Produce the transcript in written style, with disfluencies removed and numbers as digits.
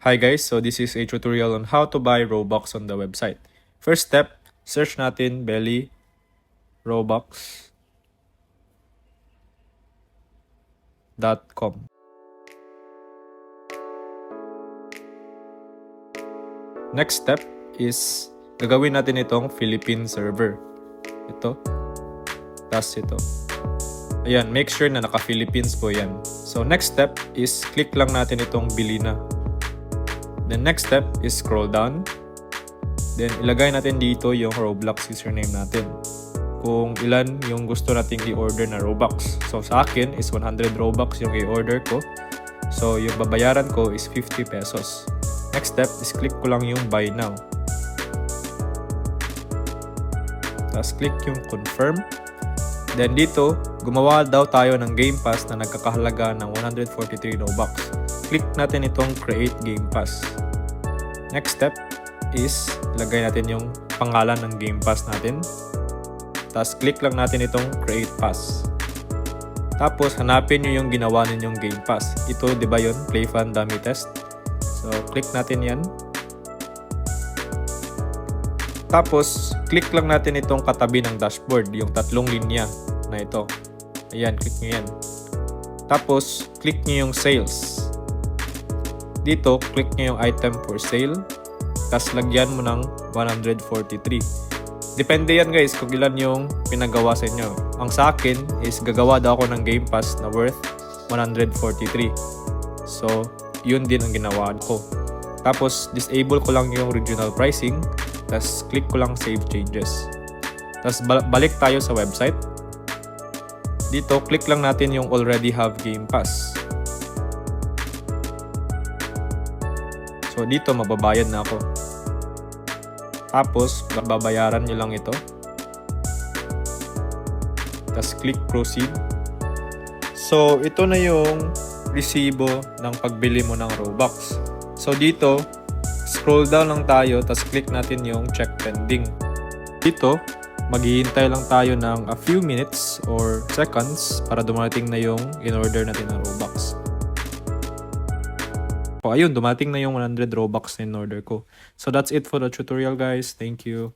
Hi guys, so this is a tutorial on how to buy Robux on the website. First step, search natin Belly Robux.com. Next step is gagawin natin itong Philippine server. Ito. Tapos ito. Ayan, make sure na naka-Philippines po yan. So next step is click lang natin itong bili na. The next step is scroll down. Then ilagay natin dito yung Roblox username natin. Kung ilan yung gusto nating i-order na Robux. So sa akin is 100 Robux yung i-order ko. So yung babayaran ko is 50 pesos. Next step is click ko lang yung buy now. Tapos click yung confirm. Then dito, gumawa daw tayo ng Game Pass na nagkakahalaga ng 143 Robux. Click natin itong create Game Pass. Next step is ilagay natin yung pangalan ng Game Pass natin. Tapos click lang natin itong create pass. Tapos hanapin nyo yung ginawa ninyong Game Pass. Ito, di ba yun? Play Fun Dummy Test. So click natin yan. Tapos click lang natin itong katabi ng dashboard, yung tatlong linya na ito. Ayan, click nyo yan. Tapos click nyo yung sales. Dito, click nyo yung item for sale. Tapos lagyan mo ng 143. Depende yan guys kung ilan yung pinagawa sa inyo. Ang sa akin is gagawa daw ako ng Game Pass na worth 143. So, yun din ang ginawa ko. Tapos, disable ko lang yung regional pricing. Tapos, click ko lang save changes. Tapos, balik tayo sa website. Dito, click lang natin yung already have Game Pass. So, dito mababayad na ako. Tapos, babayaran nyo lang ito. Tapos, click proceed. So, ito na yung resibo ng pagbili mo ng Robux. So, dito, scroll down lang tayo, tapos click natin yung check pending. Dito, maghihintay lang tayo ng a few minutes or seconds para dumating na yung in-order natin ng Robux. So, ayun, dumating na yung 100 Robux na in-order ko. So, that's it for the tutorial guys. Thank you.